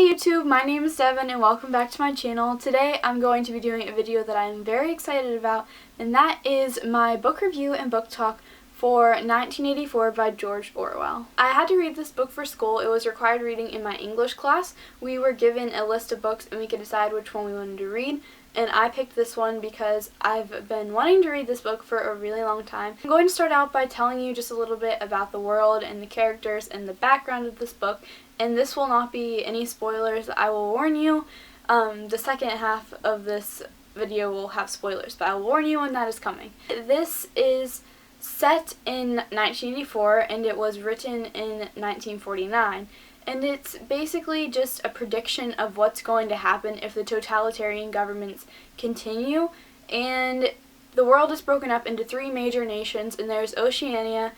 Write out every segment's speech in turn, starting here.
Hey YouTube, my name is Devin and welcome back to my channel. Today I'm going to be doing a video that I am very excited about, and that is my book review and book talk for 1984 by George Orwell. I had to read this book for school. It was required reading in my English class. We were given a list of books and we could decide which one we wanted to read, and I picked this one because I've been wanting to read this book for a really long time. I'm going to start out by telling you just a little bit about the world and the characters and the background of this book, and this will not be any spoilers. I will warn you. The second half of this video will have spoilers, but I will warn you when that is coming. This is set in 1984 and it was written in 1949. And it's basically just a prediction of what's going to happen if the totalitarian governments continue. And the world is broken up into three major nations, and there's Oceania,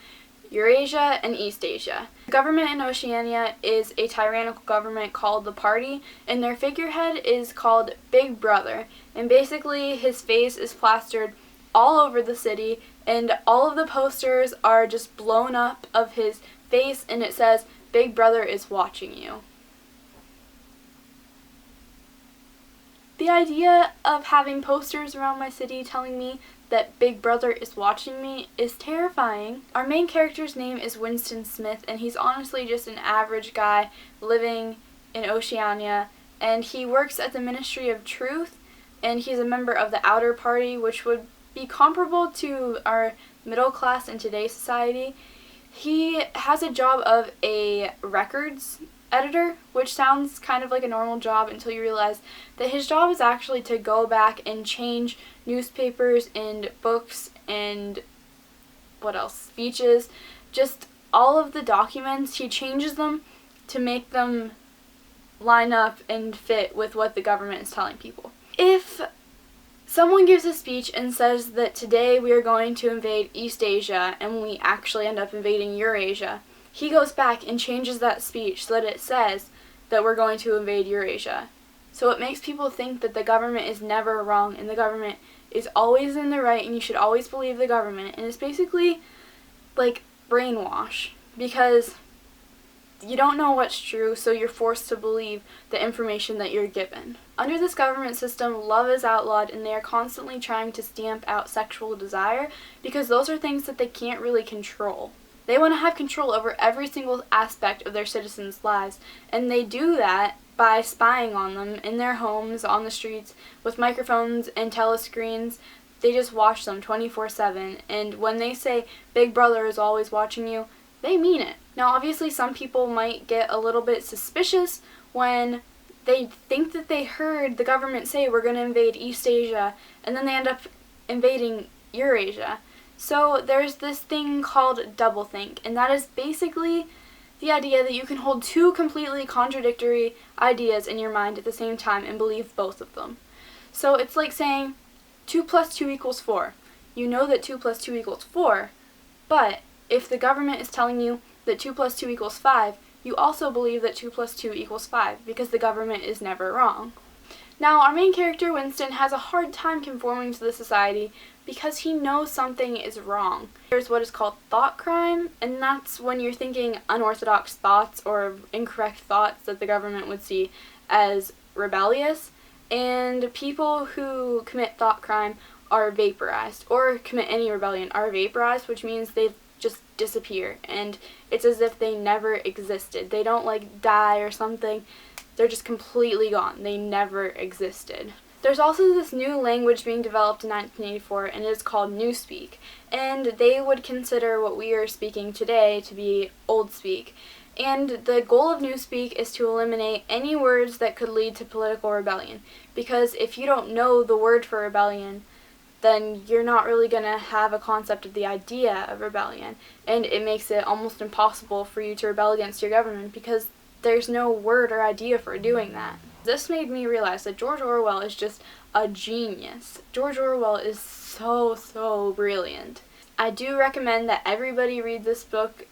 Eurasia, and East Asia. The government in Oceania is a tyrannical government called the Party, and their figurehead is called Big Brother. And basically his face is plastered all over the city, and all of the posters are just blown up of his face, and it says, "Big Brother is watching you." The idea of having posters around my city telling me that Big Brother is watching me is terrifying. Our main character's name is Winston Smith, and he's honestly just an average guy living in Oceania, and he works at the Ministry of Truth, and he's a member of the Outer Party, which would be comparable to our middle class in today's society. He has a job of a records editor, which sounds kind of like a normal job until you realize that his job is actually to go back and change newspapers and books and speeches, just all of the documents. He changes them to make them line up and fit with what the government is telling people. If someone gives a speech and says that today we are going to invade East Asia and we actually end up invading Eurasia, he goes back and changes that speech so that it says that we're going to invade Eurasia. So it makes people think that the government is never wrong and the government is always in the right and you should always believe the government. And it's basically like brainwash, because you don't know what's true, so you're forced to believe the information that you're given. Under this government system, love is outlawed, and they are constantly trying to stamp out sexual desire because those are things that they can't really control. They want to have control over every single aspect of their citizens' lives, and they do that by spying on them in their homes, on the streets, with microphones and telescreens. They just watch them 24/7, and when they say Big Brother is always watching you, they mean it. Now, obviously, some people might get a little bit suspicious when they think that they heard the government say we're going to invade East Asia, and then they end up invading Eurasia. So there's this thing called doublethink, and that is basically the idea that you can hold two completely contradictory ideas in your mind at the same time and believe both of them. So it's like saying 2 plus 2 equals 4. You know that 2 plus 2 equals 4, but if the government is telling you that 2 plus 2 equals 5, you also believe that 2 plus 2 equals 5 because the government is never wrong. Now, our main character, Winston, has a hard time conforming to the society because he knows something is wrong. There's what is called thought crime, and that's when you're thinking unorthodox thoughts or incorrect thoughts that the government would see as rebellious, and people who commit thought crime are vaporized, or commit any rebellion are vaporized, which means they just disappear, and it's as if they never existed. They don't like die or something. They're just completely gone. They never existed. There's also this new language being developed in 1984, and it is called Newspeak, and they would consider what we are speaking today to be Old Speak. And the goal of Newspeak is to eliminate any words that could lead to political rebellion, because if you don't know the word for rebellion, then you're not really going to have a concept of the idea of rebellion, and it makes it almost impossible for you to rebel against your government because there's no word or idea for doing that. This made me realize that George Orwell is just a genius. George Orwell is so brilliant. I do recommend that everybody read this book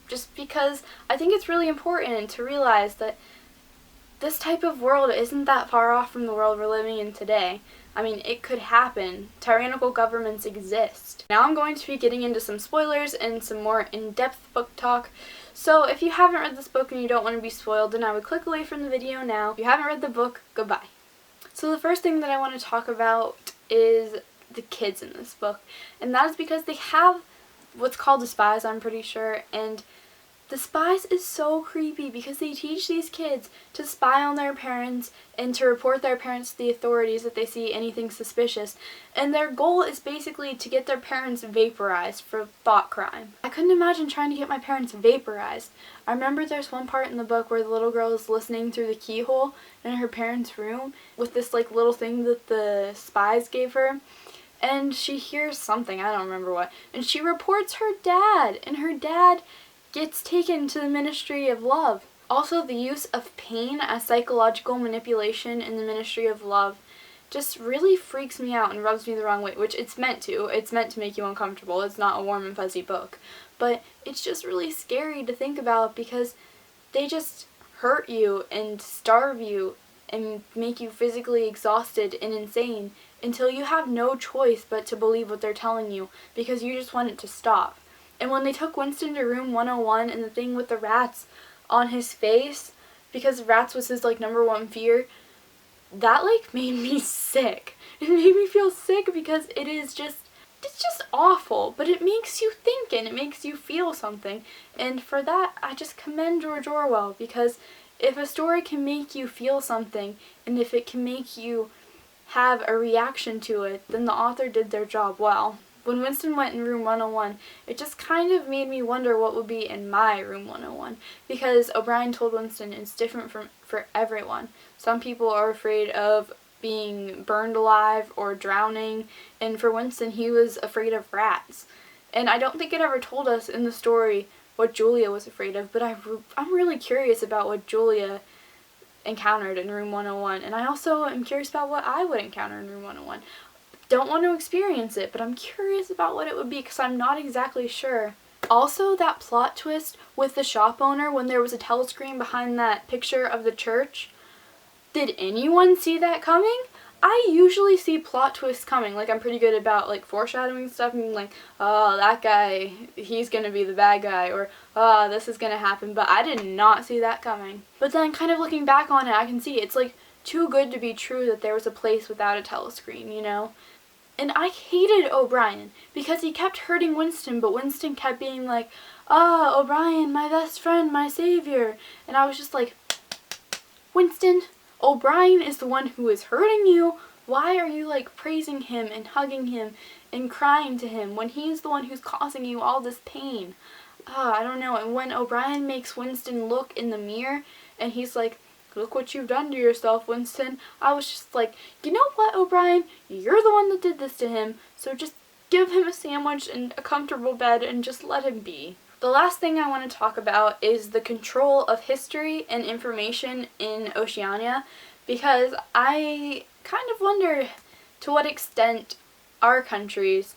just because I think it's really important to realize that this type of world isn't that far off from the world we're living in today. I mean, it could happen. Tyrannical governments exist. Now I'm going to be getting into some spoilers and some more in-depth book talk. So if you haven't read this book and you don't want to be spoiled, then I would click away from the video now. If you haven't read the book, goodbye. So the first thing that I want to talk about is the kids in this book. And that is because they have what's called the spies, I'm pretty sure, and the spies is so creepy because they teach these kids to spy on their parents and to report their parents to the authorities if they see anything suspicious. And their goal is basically to get their parents vaporized for thought crime. I couldn't imagine trying to get my parents vaporized. I remember there's one part in the book where the little girl is listening through the keyhole in her parents' room with this like little thing that the spies gave her. And she hears something, I don't remember what, and she reports her dad, and her dad gets taken to the Ministry of Love. Also, the use of pain as psychological manipulation in the Ministry of Love just really freaks me out and rubs me the wrong way, which it's meant to. It's meant to make you uncomfortable. It's not a warm and fuzzy book. But it's just really scary to think about because they just hurt you and starve you and make you physically exhausted and insane until you have no choice but to believe what they're telling you because you just want it to stop. And when they took Winston to room 101 and the thing with the rats on his face, because rats was his like number one fear, that like made me sick. It made me feel sick because it's just awful, but it makes you think and it makes you feel something. And for that, I just commend George Orwell, because if a story can make you feel something and if it can make you have a reaction to it, then the author did their job well. When Winston went in room 101, it just kind of made me wonder what would be in my room 101, because O'Brien told Winston it's different for everyone. Some people are afraid of being burned alive or drowning, and for Winston he was afraid of rats. And I don't think it ever told us in the story what Julia was afraid of, but I'm really curious about what Julia encountered in room 101, and I also am curious about what I would encounter in room 101. Don't want to experience it, but I'm curious about what it would be because I'm not exactly sure. Also, that plot twist with the shop owner when there was a telescreen behind that picture of the church. Did anyone see that coming? I usually see plot twists coming. Like, I'm pretty good about like foreshadowing stuff and like, oh, that guy, he's gonna be the bad guy, or oh, this is gonna happen, but I did not see that coming. But then kind of looking back on it, I can see it's like too good to be true that there was a place without a telescreen, you know? And I hated O'Brien because he kept hurting Winston, but Winston kept being like, "Ah, O'Brien, my best friend, my savior." And I was just like, Winston, O'Brien is the one who is hurting you. Why are you like praising him and hugging him and crying to him when he's the one who's causing you all this pain? I don't know. And when O'Brien makes Winston look in the mirror and he's like, "Look what you've done to yourself, Winston," I was just like, you know what, O'Brien? You're the one that did this to him, so just give him a sandwich and a comfortable bed and just let him be. The last thing I want to talk about is the control of history and information in Oceania, because I kind of wonder to what extent our countries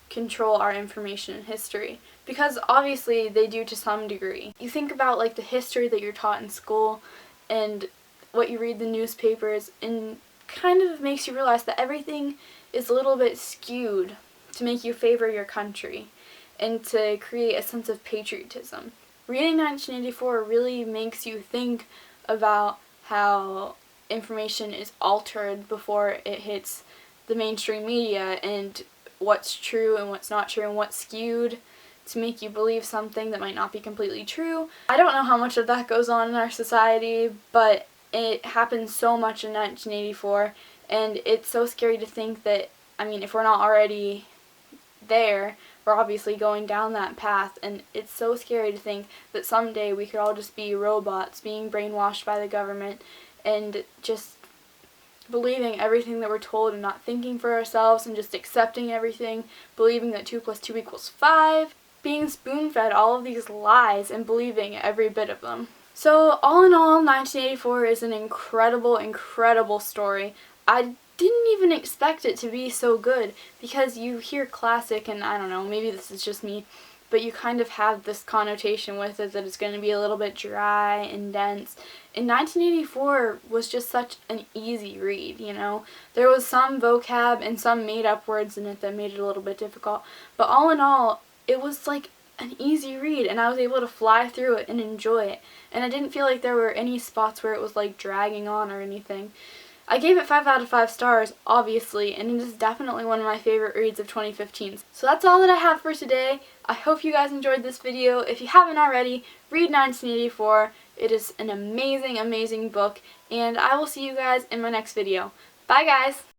control our information and history, because obviously they do to some degree. You think about like the history that you're taught in school and what you read in the newspapers, and kind of makes you realize that everything is a little bit skewed to make you favor your country and to create a sense of patriotism. Reading 1984 really makes you think about how information is altered before it hits the mainstream media, and what's true and what's not true and what's skewed to make you believe something that might not be completely true. I don't know how much of that goes on in our society, but it happens so much in 1984, and it's so scary to think that, I mean, if we're not already there, we're obviously going down that path, and it's so scary to think that someday we could all just be robots being brainwashed by the government and just believing everything that we're told and not thinking for ourselves and just accepting everything, believing that 2 + 2 = 5, being spoon-fed all of these lies and believing every bit of them. So all in all, 1984 is an incredible, incredible story. I didn't even expect it to be so good, because you hear classic, and I don't know, maybe this is just me, but you kind of have this connotation with it that it's going to be a little bit dry and dense. And 1984 was just such an easy read, you know. There was some vocab and some made-up words in it that made it a little bit difficult, but all in all, it was like an easy read, and I was able to fly through it and enjoy it. And I didn't feel like there were any spots where it was like dragging on or anything. I gave it 5 out of 5 stars, obviously, and it is definitely one of my favorite reads of 2015. So that's all that I have for today. I hope you guys enjoyed this video. If you haven't already, read 1984. It is an amazing, amazing book, and I will see you guys in my next video. Bye, guys!